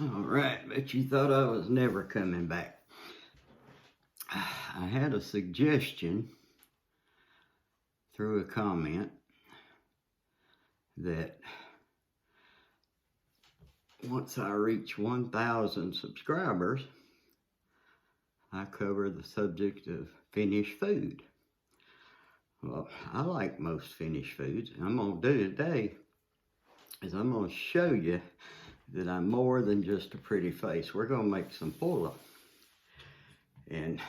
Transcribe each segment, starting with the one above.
All right, but you thought I was never coming back. I had a suggestion through a comment that once I reach 1,000 subscribers, I cover the subject of Finnish food. Well, I like most Finnish foods. I'm going to do today is I'm going to show you that I'm more than just a pretty face. We're going to make some pulla. And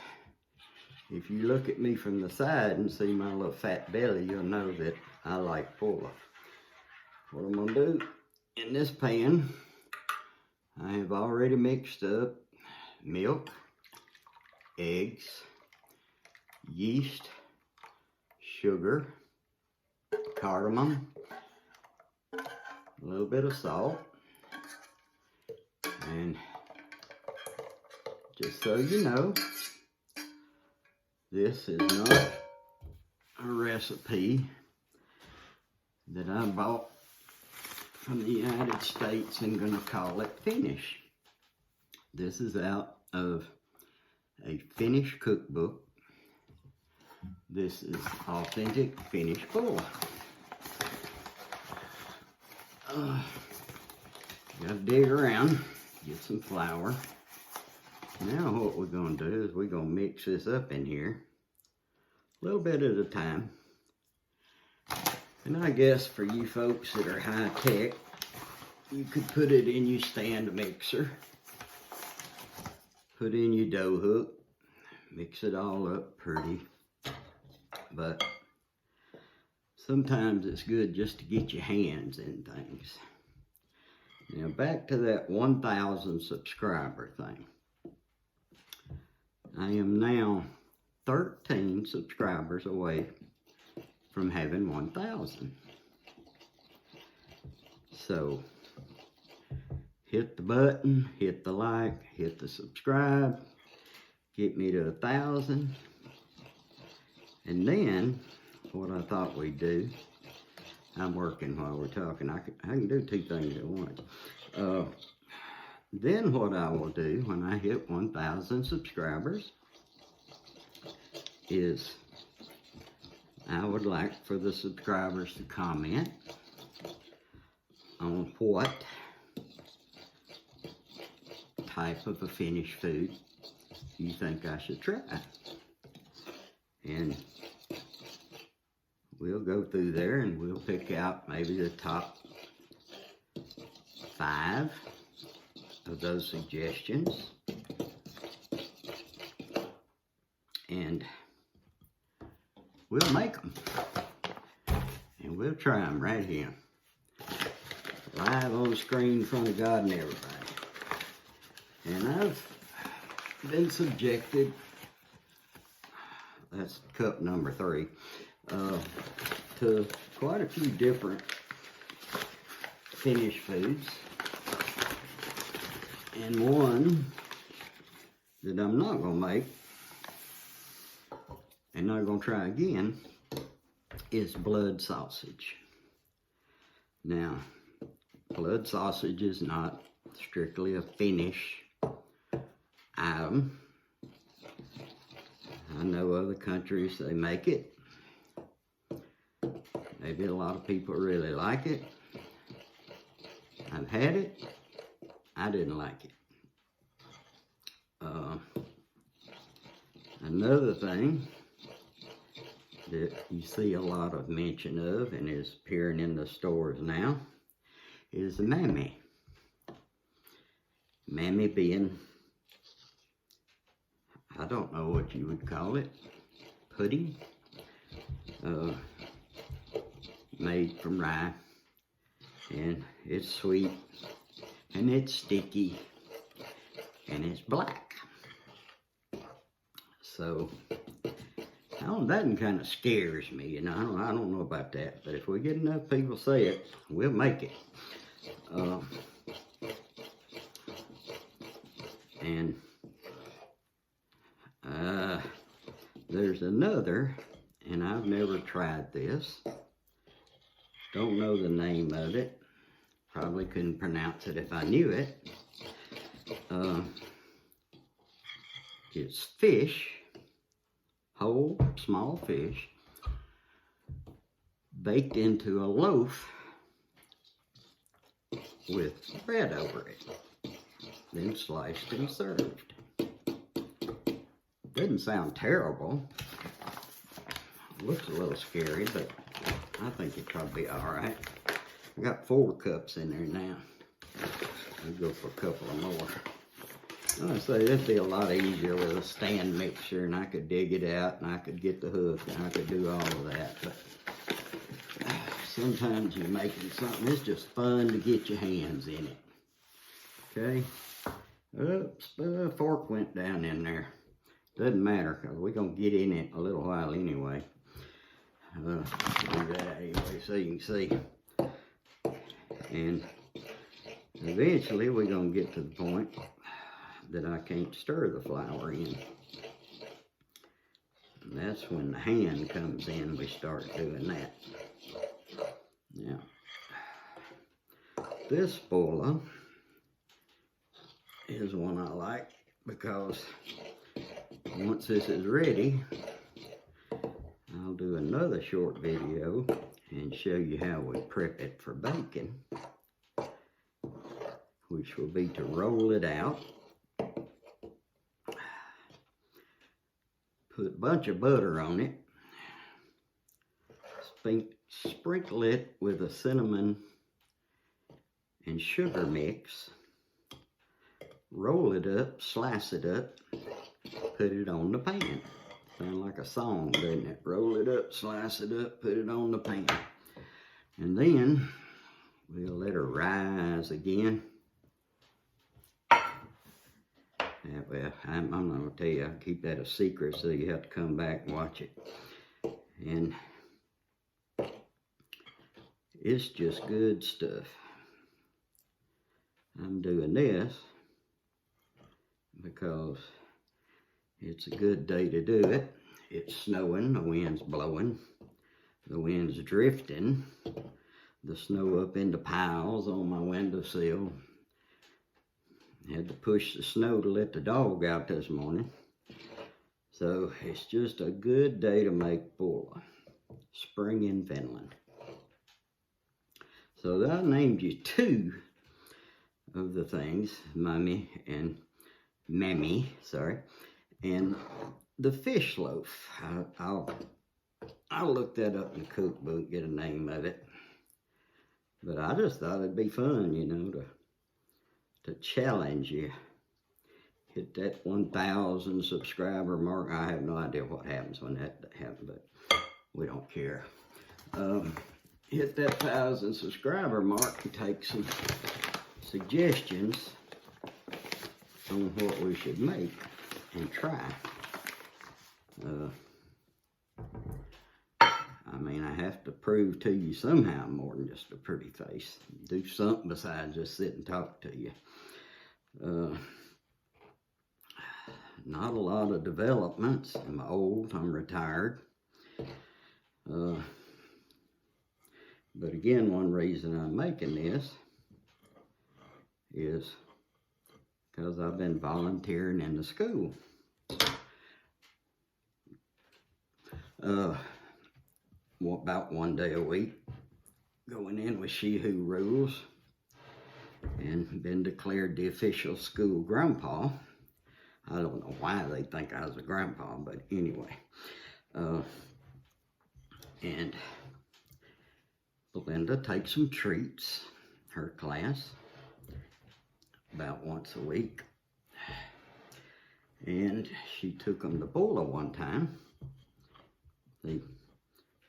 if you look at me from the side and see my little fat belly, you'll know that I like pulla. What I'm going to do in this pan, I have already mixed up milk, eggs, yeast, sugar, cardamom, a little bit of salt, and just so you know, this is not a recipe that I bought from the United States and gonna call it Finnish. This is out of a Finnish cookbook. This is authentic Finnish pulla. Gotta dig around, get some flour. Now what we're gonna do is we're gonna mix this up in here, a little bit at a time. And I guess for you folks that are high tech, you could put it in your stand mixer, put in your dough hook, mix it all up pretty. But sometimes it's good just to get your hands in things. Now back to that 1,000 subscriber thing. I am now 13 subscribers away from having 1,000. So hit the button, hit the like, hit the subscribe, get me to 1,000. And then what I thought we'd do, I'm working while we're talking. I can do two things at once. Then what I will do when I hit 1,000 subscribers is I would like for the subscribers to comment on what type of a Finnish food you think I should try. And we'll go through there and we'll pick out maybe the top 5 of those suggestions. And we'll make them. And we'll try them right here. Live on the screen in front of God and everybody. And I've been subjected, that's cup number 3, to quite a few different Finnish foods. And one that I'm not going to make and not going to try again is blood sausage. Now, blood sausage is not strictly a Finnish item. I know other countries, they make it. Maybe a lot of people really like it. I've had it. I didn't like it. Another thing that you see a lot of mention of and is appearing in the stores now is the mammy. Mammy being, I don't know what you would call it, pudding, made from rye, and it's sweet, and it's sticky, and it's black. So, that kind of scares me, you know. I don't know about that, but if we get enough people say it, we'll make it. And there's another, and I've never tried this. Don't know the name of it. Probably couldn't pronounce it if I knew it. It's fish, whole small fish, baked into a loaf with bread over it, then sliced and served. Doesn't sound terrible. Looks a little scary, but I think it'd probably be all right. I got 4 cups in there now. I'll go for a couple of more. I say that'd be a lot easier with a stand mixer, and I could dig it out, and I could get the hook, and I could do all of that. But sometimes you're making something, it's just fun to get your hands in it. Okay? Oops, the fork went down in there. Doesn't matter, because we're going to get in it in a little while anyway. Do that anyway so you can see. And eventually we're going to get to the point that I can't stir the flour in. And that's when the hand comes in, we start doing that. Now, this Pulla is one I like because once this is ready, I'll do another short video and show you how we prep it for baking, which will be to roll it out, put a bunch of butter on it, sprinkle it with a cinnamon and sugar mix, roll it up, slice it up, put it on the pan. Sound like a song, doesn't it? Roll it up, slice it up, put it on the pan. And then we'll let her rise again. Yeah, well, I'm not going to tell you, I'll keep that a secret, so you have to come back and watch it. And it's just good stuff. I'm doing this because it's a good day to do it. It's snowing, the wind's blowing, the wind's drifting, the snow up into piles on my windowsill. Had to push the snow to let the dog out this morning. So it's just a good day to make Pulla. Spring in Finland. So I named you 2 of the things, Mammy, and the fish loaf. I'll look that up in the cookbook, get a name of it. But I just thought it'd be fun, you know, to challenge you. Hit that 1,000 subscriber mark. I have no idea what happens when that happens, but we don't care. Hit that 1,000 subscriber mark and take some suggestions on what we should make and try. I mean, I have to prove to you somehow more than just a pretty face. Do something besides just sit and talk to you. Not a lot of developments. I'm old, I'm retired. But again, one reason I'm making this is because I've been volunteering in the school. About 1 day a week, going in with She Who Rules, and been declared the official school grandpa. I don't know why they think I was a grandpa, but anyway. And Belinda takes some treats, her class, about once a week. And she took them to Pulla one time.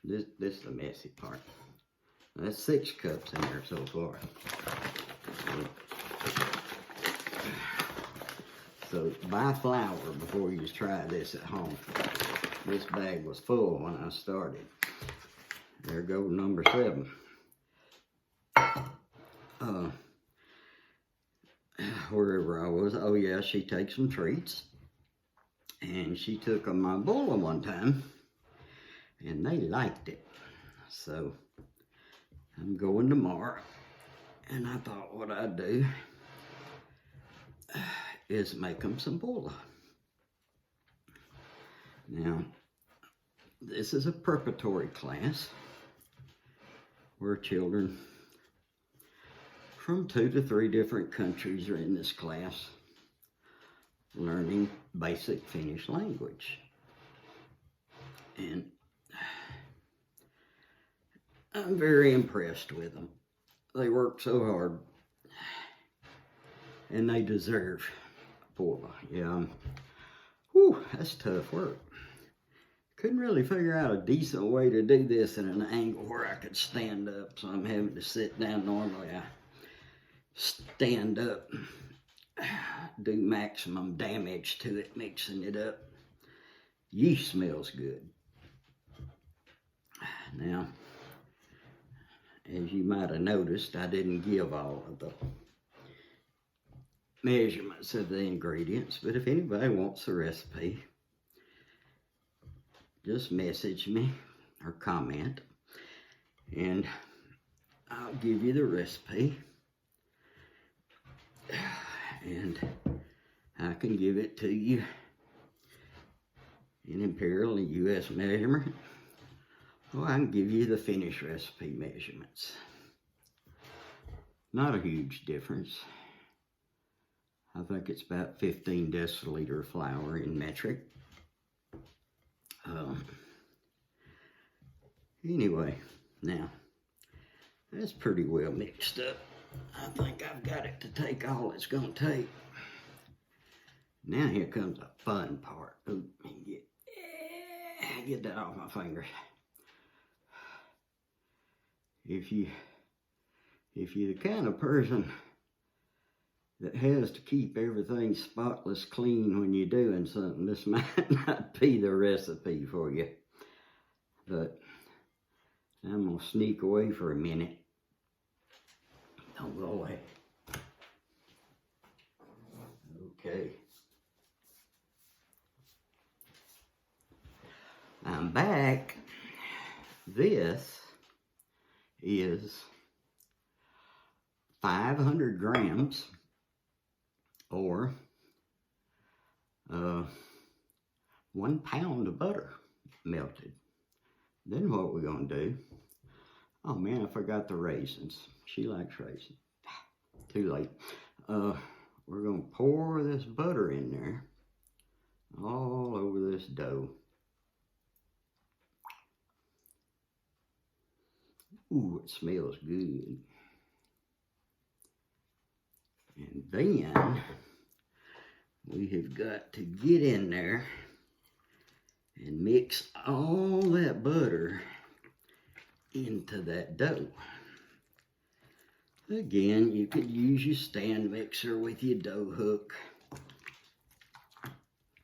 This is the messy part. That's 6 cups in there so far. So buy flour before you try this at home. This bag was full when I started. There goes number 7. Wherever I was, oh yeah, she takes some treats. And she took them my Pulla one time, and they liked it. So I'm going tomorrow And I thought what I'd do is make them some Pulla. Now, this is a preparatory class where children from 2 to 3 different countries are in this class learning basic Finnish language. And I'm very impressed with them. They work so hard and they deserve Pulla. Yeah, whew, that's tough work. Couldn't really figure out a decent way to do this in an angle where I could stand up, so I'm having to sit down. Normally I stand up, do maximum damage to it, mixing it up. Yeast smells good. Now, as you might have noticed, I didn't give all of the measurements of the ingredients, but if anybody wants the recipe, just message me or comment, and I'll give you the recipe, and I can give it to you in imperial and U.S. measurement, or I can give you the Finnish recipe measurements. Not a huge difference. I think it's about 15 deciliter of flour in metric. Anyway, now, that's pretty well mixed up. I think I've got it to take all it's gonna take. Now here comes the fun part. Ooh, get that off my fingers. If you're the kind of person that has to keep everything spotless clean when you're doing something, this might not be the recipe for you. But I'm gonna sneak away for a minute. Don't go away. Okay. I'm back. This is 500 grams or 1 pound of butter melted. Then what we're gonna do, oh man, I forgot the raisins. She likes raisins. Too late. We're gonna pour this butter in there all over this dough. Ooh, it smells good. And then we have got to get in there and mix all that butter into that dough. Again, you could use your stand mixer with your dough hook.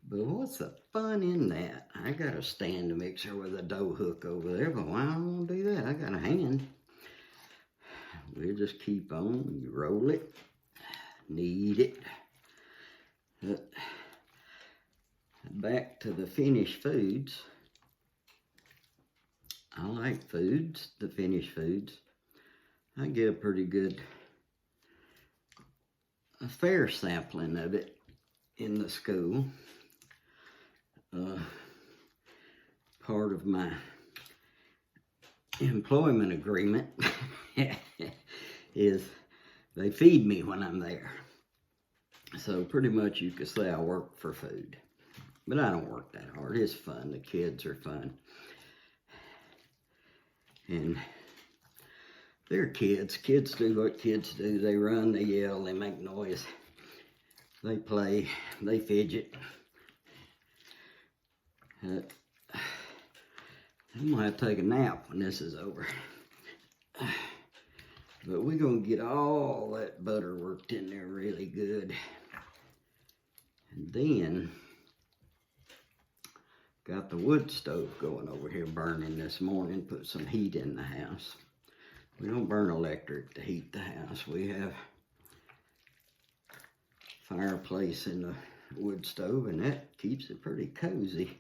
But what's the fun in that? I got a stand mixer with a dough hook over there, but why don't I want to do that? I got a hand. We'll just keep on. You roll it, knead it. Back to the Finnish Foods. I like foods, the Finnish Foods. I get a pretty good, a fair sampling of it in the school. Part of my employment agreement is they feed me when I'm there. So pretty much you could say I work for food. But I don't work that hard. It's fun. The kids are fun. And they're kids. Kids do what kids do. They run, they yell, they make noise. They play, they fidget. I'm gonna have to take a nap when this is over. But we're gonna get all that butter worked in there really good. And then, got the wood stove going over here burning this morning, put some heat in the house. We don't burn electric to heat the house. We have fireplace in the wood stove, and that keeps it pretty cozy.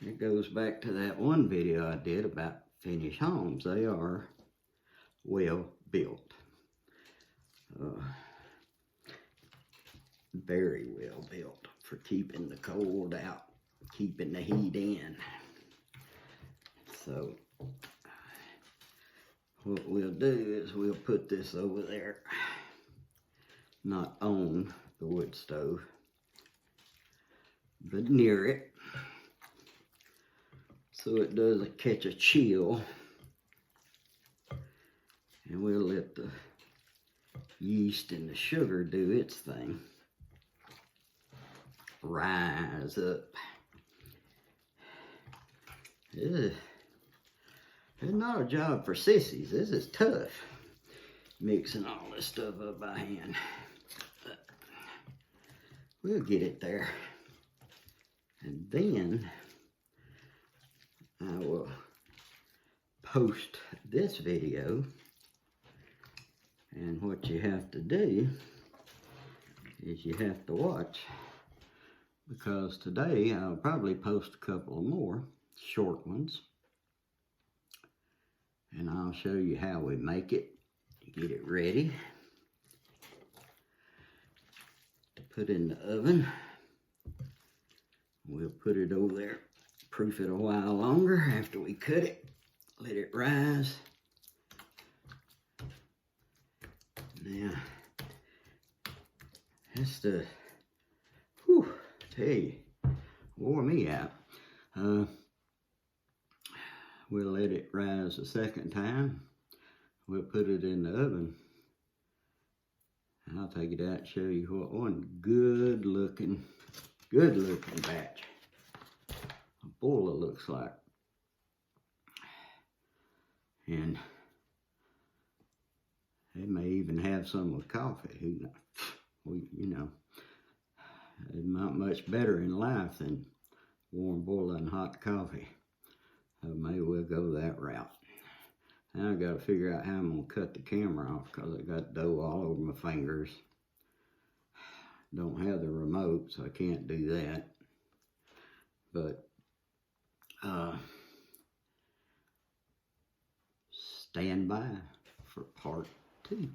It goes back to that one video I did about Finnish homes. They are well built. Very well built for keeping the cold out, keeping the heat in. So what we'll do is we'll put this over there, not on the wood stove, but near it, so it doesn't catch a chill. And we'll let the yeast and the sugar do its thing. Rise up. This is not a job for sissies. This is tough, mixing all this stuff up by hand. But we'll get it there. And then I will post this video. And what you have to do is you have to watch, because today I'll probably post a couple of more short ones, and I'll show you how we make it, get it ready to put in the oven. We'll put it over there, proof it a while longer after we cut it, let it rise. Now, that's the, whew, tell you, wore me out. We'll let it rise a second time. We'll put it in the oven. I'll take it out and show you what one good looking batch of Pulla looks like. And they may even have some with coffee. Who knows? Well, you know, it's not much better in life than warm Pulla and hot coffee. So maybe we'll go that route. Now I got to figure out how I'm going to cut the camera off, because I got dough all over my fingers. Don't have the remote, so I can't do that. But stand by for part 2.